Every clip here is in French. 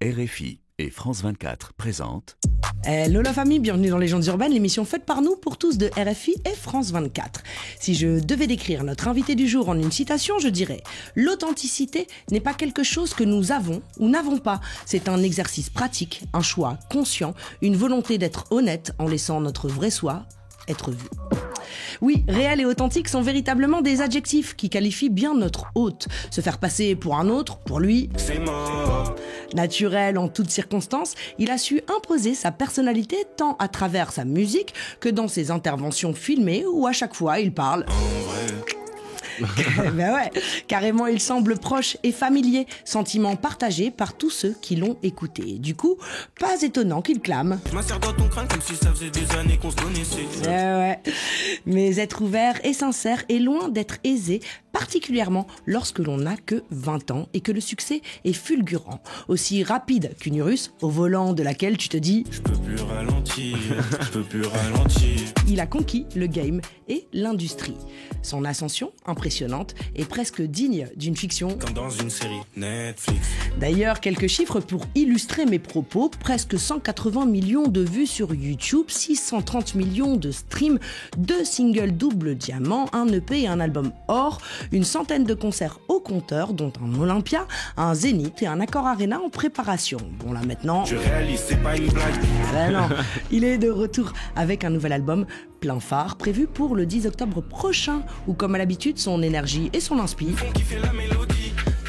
RFI et France 24 présentent... Hello la famille, bienvenue dans Légendes urbaines, l'émission faite par nous pour tous de RFI et France 24. Si je devais décrire notre invité du jour en une citation, je dirais « L'authenticité n'est pas quelque chose que nous avons ou n'avons pas. C'est un exercice pratique, un choix conscient, une volonté d'être honnête en laissant notre vrai soi être vu. » Oui, réel et authentique sont véritablement des adjectifs qui qualifient bien notre hôte. Se faire passer pour un autre, pour lui, c'est mort. Naturel en toutes circonstances, il a su imposer sa personnalité tant à travers sa musique que dans ses interventions filmées où à chaque fois il parle... Ben ouais, carrément il semble proche et familier, sentiment partagé par tous ceux qui l'ont écouté. Du coup, pas étonnant qu'il clame. Je m'insère dans ton crâne comme si ça faisait des années qu'on se connaissait. Ouais. Mais être ouvert et sincère est loin d'être aisé, particulièrement lorsque l'on n'a que 20 ans et que le succès est fulgurant. Aussi rapide qu'une Urus, au volant de laquelle tu te dis « Je peux plus ralentir. Il a conquis le game et l'industrie. Son ascension, impressionnante, est presque digne d'une fiction. Comme dans une série Netflix. D'ailleurs, quelques chiffres pour illustrer mes propos. Presque 180 millions de vues sur YouTube, 630 millions de streams, 2 singles double diamant, un EP et un album or, une centaine de concerts au compteur, dont un Olympia, un Zénith et un Accor Arena en préparation. Bon là maintenant... Je réalise, c'est pas une blague. Ben non, il est de retour avec un nouvel album plein phare, prévu pour le 10 octobre prochain, où comme à l'habitude, son énergie et son inspi,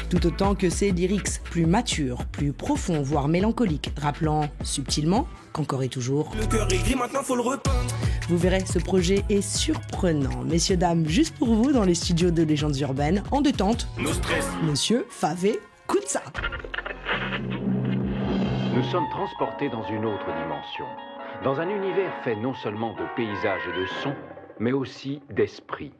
tout autant que ses lyrics plus matures, plus profonds, voire mélancoliques, rappelant subtilement qu'encore et toujours... Le cœur est gris, maintenant faut le repeindre. Vous verrez, ce projet est surprenant. Messieurs, dames, juste pour vous, dans les studios de Légendes urbaines, en détente, no stress. Monsieur Favé Koutsa. Nous sommes transportés dans une autre dimension. Dans un univers fait non seulement de paysages et de sons, mais aussi d'esprit.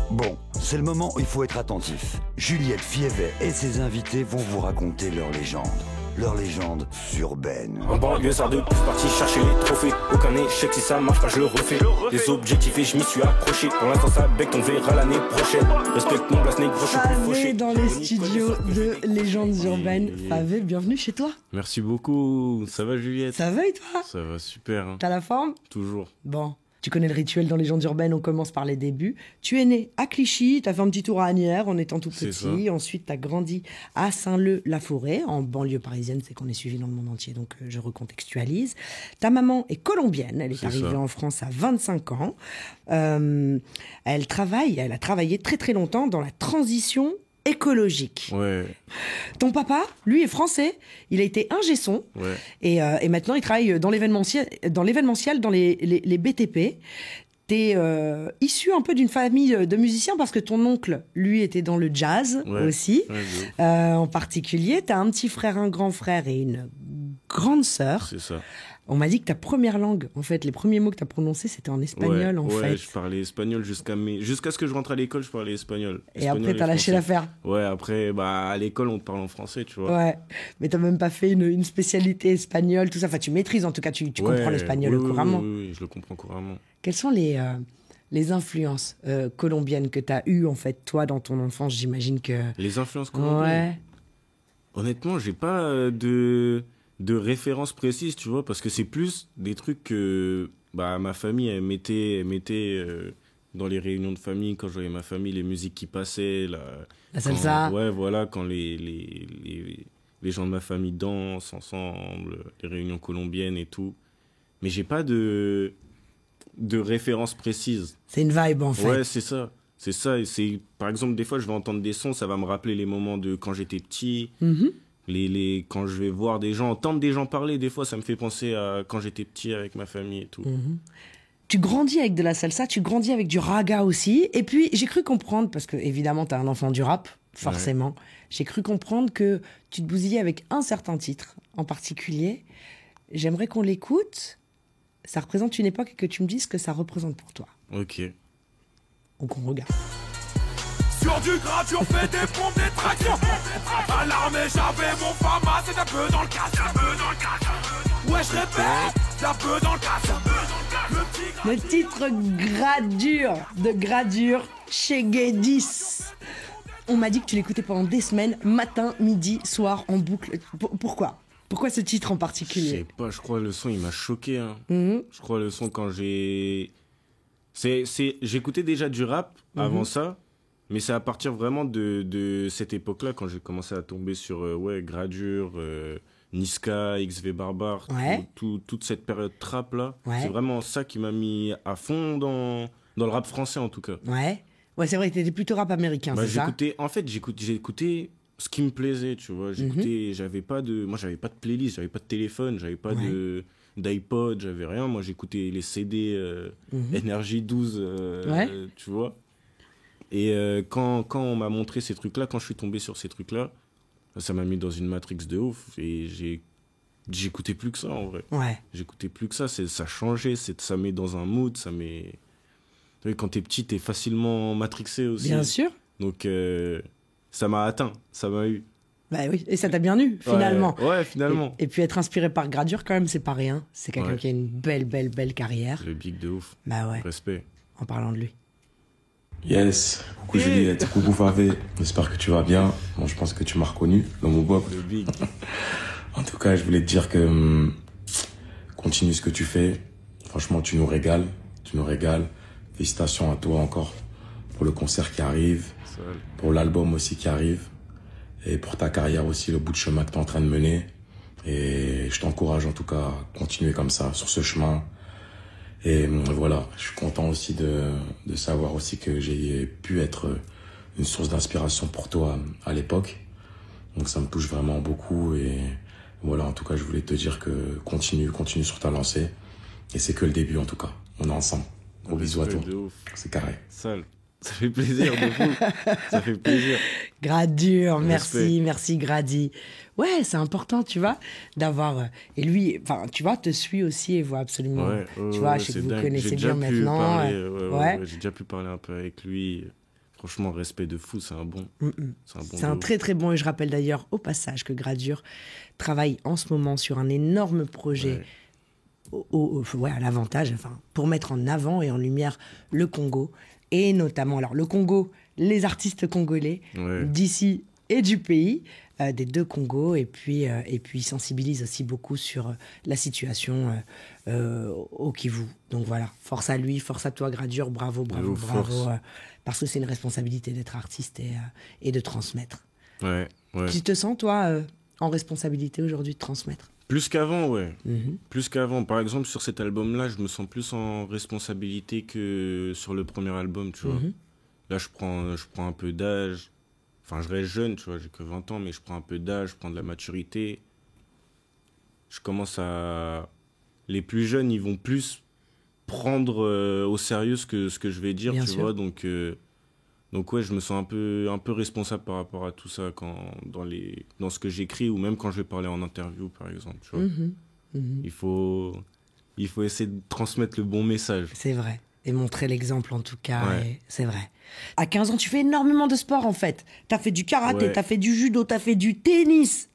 Bon, c'est le moment où il faut être attentif. Juliette Fievet et ses invités vont vous raconter leur légende urbaine. En banlieue, ça de parti chercher les trophées. Aucun échec, si ça marche pas, je le refais. Des objectifs et je m'y suis accroché. Pour l'instant, ça bec, on verra l'année prochaine. Respecte mon place négro, je suis plus fauché. Favé dans les studios de Légendes urbaines. Favé, bienvenue chez toi. Merci beaucoup. Ça va, Juliette? Ça va et toi? Ça va super. Hein. T'as la forme? Toujours. Bon. Tu connais le rituel dans Légendes urbaines, on commence par les débuts. Tu es né à Clichy, t'as fait un petit tour à Asnières en étant tout petit. Ensuite, t'as grandi à Saint-Leu-la-Forêt, en banlieue parisienne, c'est qu'on est suivi dans le monde entier, donc je recontextualise. Ta maman est colombienne, elle est arrivée en France à 25 ans. Elle a travaillé très très longtemps dans la transition écologique. Ouais. Ton papa, lui, est français. Il a été ingé son. Ouais. Et maintenant, il travaille dans l'événementiel, dans les BTP. T'es issu un peu d'une famille de musiciens parce que ton oncle, lui, était dans le jazz aussi. Ouais, en particulier, t'as un petit frère, un grand frère et une grande sœur. C'est ça. On m'a dit que ta première langue, en fait, les premiers mots que tu as prononcés, c'était en espagnol, en fait. Ouais, je parlais espagnol jusqu'à ce que je rentre à l'école, je parlais espagnol. Et après, t'as lâché l'affaire. Ouais, après, à l'école, on te parle en français, tu vois. Ouais, mais t'as même pas fait une spécialité espagnole, tout ça. Enfin, tu maîtrises, en tout cas, tu comprends l'espagnol couramment. Oui, je le comprends couramment. Quelles sont les influences colombiennes que t'as eues, en fait, toi, dans ton enfance? J'imagine que... Les influences colombiennes? Ouais. Honnêtement, j'ai pas de références précises, tu vois, parce que c'est plus des trucs que ma famille elle mettait dans les réunions de famille, quand je voyais ma famille, les musiques qui passaient, la salsa. Ouais, voilà, quand les gens de ma famille dansent ensemble, les réunions colombiennes et tout. Mais j'ai pas de références précises. C'est une vibe, en fait. Ouais, c'est ça. C'est ça. Par exemple, des fois, je vais entendre des sons, ça va me rappeler les moments de quand j'étais petit. Mm-hmm. Quand je vais voir des gens, entendre des gens parler, des fois, ça me fait penser à quand j'étais petit avec ma famille et tout. Mm-hmm. Tu grandis avec de la salsa, tu grandis avec du raga aussi. Et puis, j'ai cru comprendre, parce que évidemment, t'es un enfant du rap, forcément. Ouais. J'ai cru comprendre que tu te bousillais avec un certain titre en particulier. J'aimerais qu'on l'écoute. Ça représente une époque et que tu me dises ce que ça représente pour toi. Ok. Donc, on regarde. Sur du gratuit, on fait des pompes, des tractions. À l'armée, j'avais mon fama, c'est un peu dans le casse. Ouais, je répète, c'est un peu dans le casse. Le titre Gradure de Gradure chez Guédis. On m'a dit que tu l'écoutais pendant des semaines, matin, midi, soir, en boucle. Pourquoi ce titre en particulier? Je sais pas, je crois le son, il m'a choqué. Hein. Je crois le son quand j'écoutais déjà du rap avant ça, mais c'est à partir vraiment de cette époque-là, quand j'ai commencé à tomber sur Gradure, Niska, XV Barbare, toute cette période trap-là. C'est vraiment ça qui m'a mis à fond dans le rap français, en tout cas. Ouais, c'est vrai que t'étais plutôt rap américain, c'est ça? En fait, j'ai écouté ce qui me plaisait, tu vois. J'avais pas de playlist, j'avais pas de téléphone, j'avais pas d'iPod, j'avais rien. Moi, j'écoutais les CD Energy 12, tu vois. Et quand on m'a montré ces trucs-là, quand je suis tombé sur ces trucs-là, ça m'a mis dans une matrix de ouf. Et j'écoutais plus que ça, en vrai. J'écoutais plus que ça. Ça changeait, ça met dans un mood, ça met... Quand t'es petit, t'es facilement matrixé aussi. Bien sûr. Donc, ça m'a atteint, ça m'a eu. Bah oui, et ça t'a bien eu, finalement. Ouais, finalement. Et puis être inspiré par Gradure, quand même, c'est pas rien. C'est quelqu'un qui a une belle carrière. Le big de ouf. Bah ouais. Respect. En parlant de lui. Yes, coucou Juliette, coucou Favé, j'espère que tu vas bien. Bon, je pense que tu m'as reconnu dans mon bob. Le big. En tout cas, je voulais te dire que continue ce que tu fais. Franchement, tu nous régales. Félicitations à toi encore pour le concert qui arrive, pour l'album aussi qui arrive, et pour ta carrière aussi, le bout de chemin que tu es en train de mener. Et je t'encourage en tout cas à continuer comme ça, sur ce chemin. Et voilà, je suis content aussi de savoir aussi que j'ai pu être une source d'inspiration pour toi à l'époque. Donc ça me touche vraiment beaucoup. Et voilà, en tout cas, je voulais te dire que continue sur ta lancée. Et c'est que le début en tout cas. On est ensemble. Gros bisous à toi. C'est carré. Sale. Ça fait plaisir de fou. Ça fait plaisir. Gradure, merci Grady. Ouais, c'est important, tu vois, d'avoir... Et lui, enfin, tu vois, te suit aussi et voit absolument... tu vois, je sais que vous connaissez bien maintenant. J'ai déjà pu parler un peu avec lui. Franchement, respect de fou, c'est un bon. C'est un très très bon. Et je rappelle d'ailleurs au passage que Gradure travaille en ce moment sur un énorme projet... à l'avantage, pour mettre en avant et en lumière le Congo, et notamment, alors le Congo, les artistes congolais d'ici et du pays, des deux Congos, et puis il sensibilise aussi beaucoup sur la situation au Kivu. Donc voilà, force à lui, force à toi Gradure, bravo, parce que c'est une responsabilité d'être artiste et de transmettre. Tu te sens, toi, en responsabilité aujourd'hui de transmettre? Plus qu'avant, ouais. Plus qu'avant. Par exemple, sur cet album-là, je me sens plus en responsabilité que sur le premier album, tu vois. Là, je prends un peu d'âge. Enfin, je reste jeune, tu vois, j'ai que 20 ans, mais je prends un peu d'âge, je prends de la maturité. Je commence à... Les plus jeunes, ils vont plus prendre au sérieux ce que je vais dire, tu vois. Donc ouais, je me sens un peu responsable par rapport à tout ça dans ce que j'écris, ou même quand je vais parler en interview, par exemple, tu vois. Il faut essayer de transmettre le bon message. C'est vrai. Et montrer l'exemple, en tout cas. C'est vrai. À 15 ans, tu fais énormément de sport, en fait. T'as fait du karaté, t'as fait du judo, t'as fait du tennis.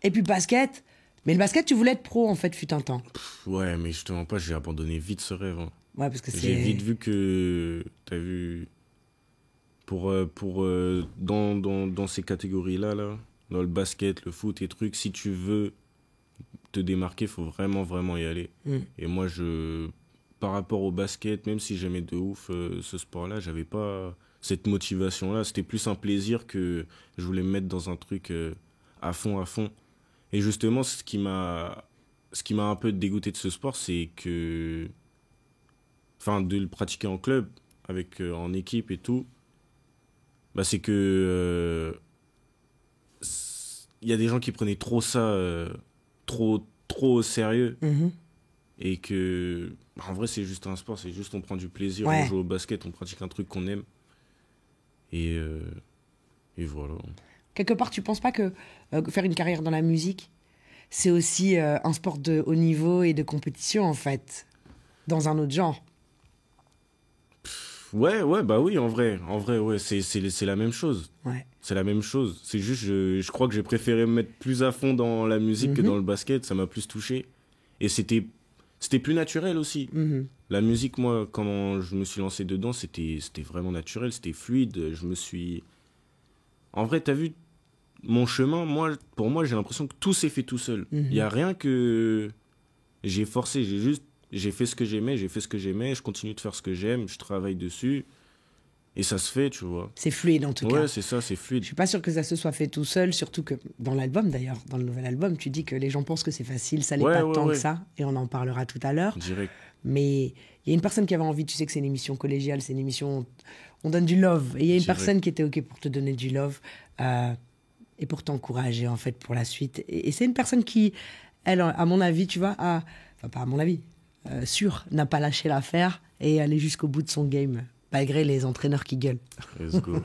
Et puis basket. Mais le basket, tu voulais être pro, en fait, fut un temps. Ouais, mais je te mens pas, j'ai abandonné vite ce rêve. Hein. Ouais, parce que j'ai vite vu que... T'as vu... Dans ces catégories-là, dans le basket, le foot et trucs, si tu veux te démarquer, il faut vraiment y aller. Et moi, par rapport au basket, même si j'aimais de ouf ce sport-là, j'avais pas cette motivation-là. C'était plus un plaisir que je voulais me mettre dans un truc à fond. Et justement, ce qui m'a un peu dégoûté de ce sport, c'est que... Enfin, de le pratiquer en club, en équipe et tout, bah c'est que y a des gens qui prenaient trop ça trop au sérieux et que en vrai c'est juste un sport, c'est juste on prend du plaisir, on joue au basket, on pratique un truc qu'on aime et voilà. Quelque part, tu penses pas que faire une carrière dans la musique, c'est aussi un sport de haut niveau et de compétition, en fait, dans un autre genre? Ouais, bah oui, en vrai, ouais, c'est la même chose. C'est la même chose. C'est juste, je crois que j'ai préféré me mettre plus à fond dans la musique que dans le basket. Ça m'a plus touché. Et c'était plus naturel aussi. La musique, moi, quand je me suis lancé dedans, c'était vraiment naturel, c'était fluide. En vrai, t'as vu, mon chemin, pour moi, j'ai l'impression que tout s'est fait tout seul. Il n'y a rien que j'ai forcé. J'ai fait ce que j'aimais, je continue de faire ce que j'aime, je travaille dessus. Et ça se fait, tu vois. C'est fluide en tout cas. Ouais, c'est ça, c'est fluide. Je suis pas sûr que ça se soit fait tout seul, surtout que dans l'album d'ailleurs, dans le nouvel album, tu dis que les gens pensent que c'est facile, ça n'est pas tant que ça, et on en parlera tout à l'heure. Direct. Mais il y a une personne qui avait envie, tu sais que c'est une émission collégiale, c'est une émission, on donne du love, et il y a une personne qui était OK pour te donner du love, et pour t'encourager en fait pour la suite. Et c'est une personne qui, elle, à mon avis, tu vois, enfin pas à mon avis, sûr, n'a pas lâché l'affaire et est allé jusqu'au bout de son game. Malgré les entraîneurs qui gueulent. Let's go.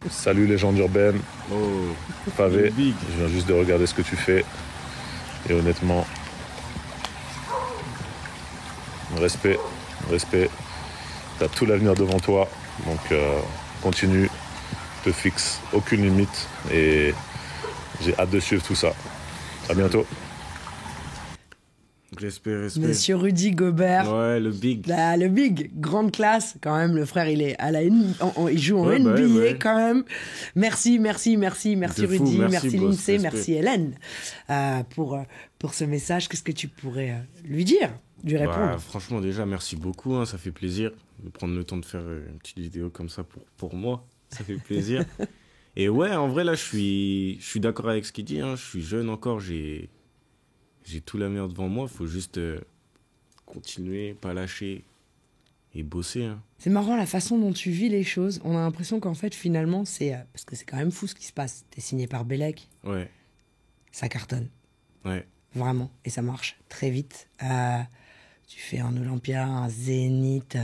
Salut légende urbaine. Oh, Pavé. Je viens juste de regarder ce que tu fais. Et honnêtement, respect. T'as tout l'avenir devant toi. Donc continue. Te fixe aucune limite. Et j'ai hâte de suivre tout ça. À bientôt. Respect. Monsieur Rudy Gobert. Ouais, le big. Le big, grande classe quand même. Le frère, il est à il joue en NBA quand même. Merci Rudy, merci Lindsay, merci Hélène pour ce message. Qu'est-ce que tu pourrais lui dire, lui répondre? Franchement, déjà, merci beaucoup. Hein, ça fait plaisir de prendre le temps de faire une petite vidéo comme ça pour moi. Ça fait plaisir. Et ouais, en vrai, là, je suis d'accord avec ce qu'il dit. Hein. Je suis jeune encore, j'ai tout l'avenir devant moi, il faut juste continuer, pas lâcher et bosser. Hein. C'est marrant la façon dont tu vis les choses. On a l'impression qu'en fait, finalement, parce que c'est quand même fou ce qui se passe. T'es signé par Bellec. Ouais. Ça cartonne. Ouais. Vraiment. Et ça marche très vite. Tu fais un Olympia, un Zénith.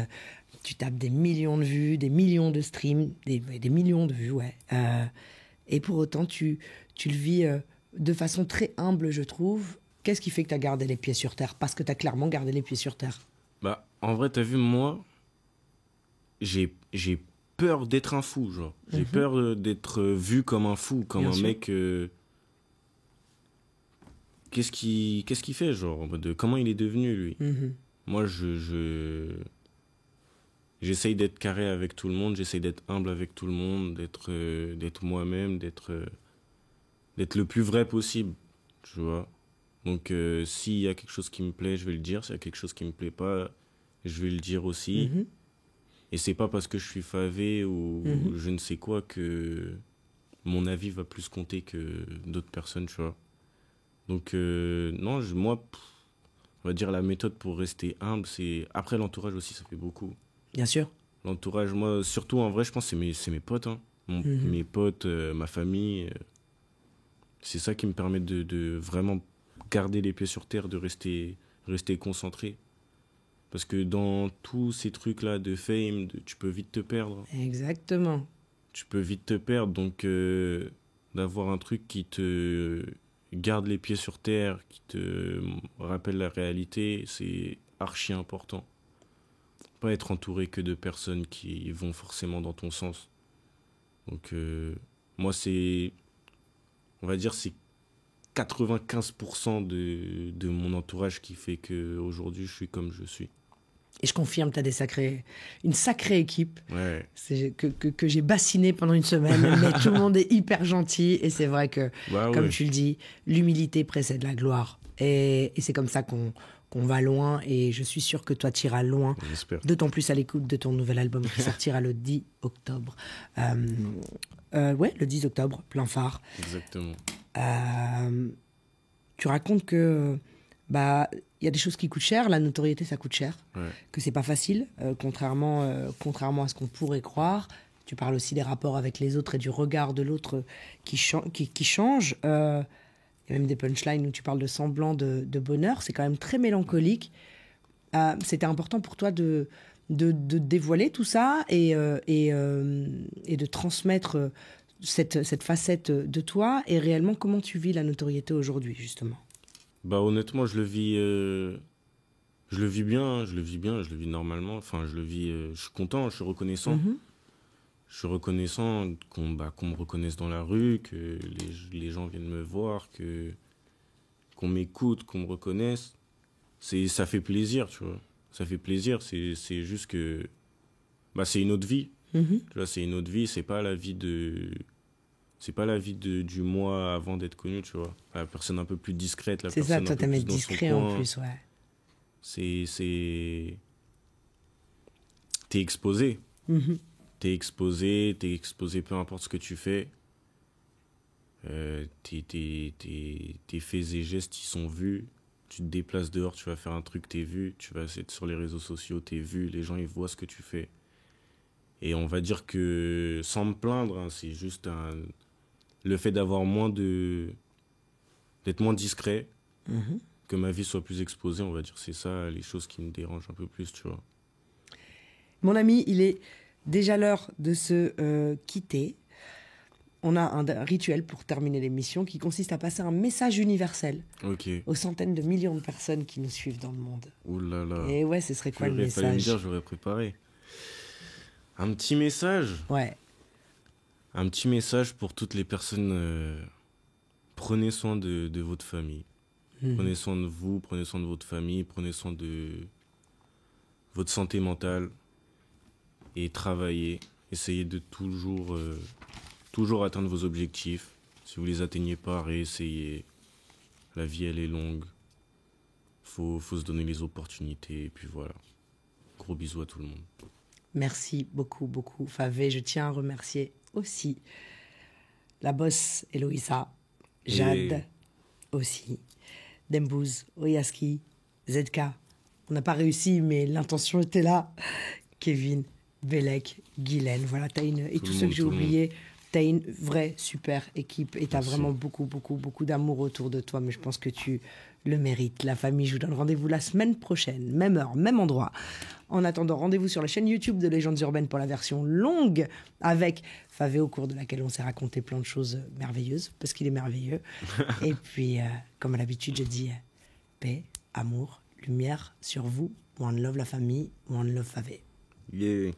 Tu tapes des millions de vues, des millions de streams, des millions de vues, ouais. Et pour autant, tu le vis de façon très humble, je trouve. Qu'est-ce qui fait que tu as gardé les pieds sur terre? Parce que tu as clairement gardé les pieds sur terre. Bah, en vrai, t'as vu, moi, j'ai peur d'être un fou, genre. J'ai peur d'être vu comme un fou, comme un mec... Qu'est-ce qu'il fait, genre, en mode, comment il est devenu, lui? Moi, j'essaye d'être carré avec tout le monde, j'essaye d'être humble avec tout le monde, d'être moi-même, d'être le plus vrai possible, tu vois. Donc, s'il y a quelque chose qui me plaît, je vais le dire. S'il y a quelque chose qui me plaît pas, je vais le dire aussi. Et c'est pas parce que je suis favé ou je ne sais quoi que mon avis va plus compter que d'autres personnes, tu vois. Donc, non, moi, on va dire la méthode pour rester humble, c'est... Après, l'entourage aussi, ça fait beaucoup. Bien sûr. L'entourage, moi, surtout, en vrai, je pense que c'est mes potes. Hein. Mes potes, ma famille. C'est ça qui me permet de vraiment garder les pieds sur terre, de rester concentré. Parce que dans tous ces trucs-là de fame, tu peux vite te perdre. Exactement. Tu peux vite te perdre. Donc, d'avoir un truc qui te garde les pieds sur terre, qui te rappelle la réalité, c'est archi important. Pas être entouré que de personnes qui vont forcément dans ton sens. Donc, moi, on va dire, c'est 95% de mon entourage qui fait qu'aujourd'hui, je suis comme je suis. Et je confirme, tu as une sacrée équipe. Ouais. Que j'ai bassiné pendant une semaine. Mais tout le monde est hyper gentil. Et c'est vrai que, comme tu le dis, l'humilité précède la gloire. Et c'est comme ça qu'on va loin. Et je suis sûr que toi, tu iras loin. J'espère. D'autant plus à l'écoute de ton nouvel album qui sortira le 10 octobre. Le 10 octobre, plein phare. Exactement. Tu racontes que... il y a des choses qui coûtent cher, la notoriété ça coûte cher, que c'est pas facile, contrairement à ce qu'on pourrait croire. Tu parles aussi des rapports avec les autres et du regard de l'autre qui change. Il y a même des punchlines où tu parles de semblant de bonheur, c'est quand même très mélancolique. C'était important pour toi de dévoiler tout ça et de transmettre cette facette de toi, et réellement comment tu vis la notoriété aujourd'hui justement? Honnêtement, je le vis bien, hein, je le vis normalement. Enfin, je suis content, je suis reconnaissant. Je suis reconnaissant qu'on me reconnaisse dans la rue, que les gens viennent me voir, qu'on m'écoute, qu'on me reconnaisse. Ça fait plaisir, tu vois. Ça fait plaisir, c'est juste que... c'est une autre vie. Tu vois, c'est une autre vie, c'est pas la vie c'est pas la vie du moi avant d'être connu, tu vois. La personne un peu plus discrète, la c'est personne ça, toi, un peu t'aimes plus être dans son discret coin. en plus, ouais. T'es exposé. Mhm. T'es exposé, peu importe ce que tu fais. Tes faits et gestes, ils sont vus. Tu te déplaces dehors, tu vas faire un truc, t'es vu. Tu vas être sur les réseaux sociaux, t'es vu. Les gens, ils voient ce que tu fais. Et on va dire que, sans me plaindre, hein, c'est juste le fait d'avoir d'être moins discret, que ma vie soit plus exposée, on va dire, c'est ça les choses qui me dérangent un peu plus, tu vois. Mon ami, il est déjà l'heure de se quitter. On a un rituel pour terminer l'émission qui consiste à passer un message universel aux centaines de millions de personnes qui nous suivent dans le monde. Ouh là là. Et ouais, ce serait quoi le message? Fallait me dire, j'aurais préparé. Un petit message? Ouais. Un petit message pour toutes les personnes. Prenez soin de votre famille. Prenez soin de vous, prenez soin de votre famille, prenez soin de votre santé mentale. Et travaillez. Essayez de toujours atteindre vos objectifs. Si vous les atteignez pas, réessayez. La vie, elle est longue. Faut se donner les opportunités. Et puis voilà. Gros bisous à tout le monde. Merci beaucoup, beaucoup, Favé. Je tiens à remercier aussi la boss Eloïsa, Jade aussi, Dembouz, Oyaski, ZK. On n'a pas réussi, mais l'intention était là. Kevin, Bellec, Guylaine, voilà, et tous ceux que j'ai oubliés. T'as une vraie super équipe et t'as vraiment beaucoup, beaucoup, beaucoup d'amour autour de toi, mais je pense que tu le mérites. La famille, je vous donne rendez-vous la semaine prochaine, même heure, même endroit. En attendant, rendez-vous sur la chaîne YouTube de Légendes Urbaines pour la version longue avec Favé, au cours de laquelle on s'est raconté plein de choses merveilleuses, parce qu'il est merveilleux. Et puis, comme à l'habitude, je dis paix, amour, lumière sur vous. One love la famille, one love Favé. Yeah.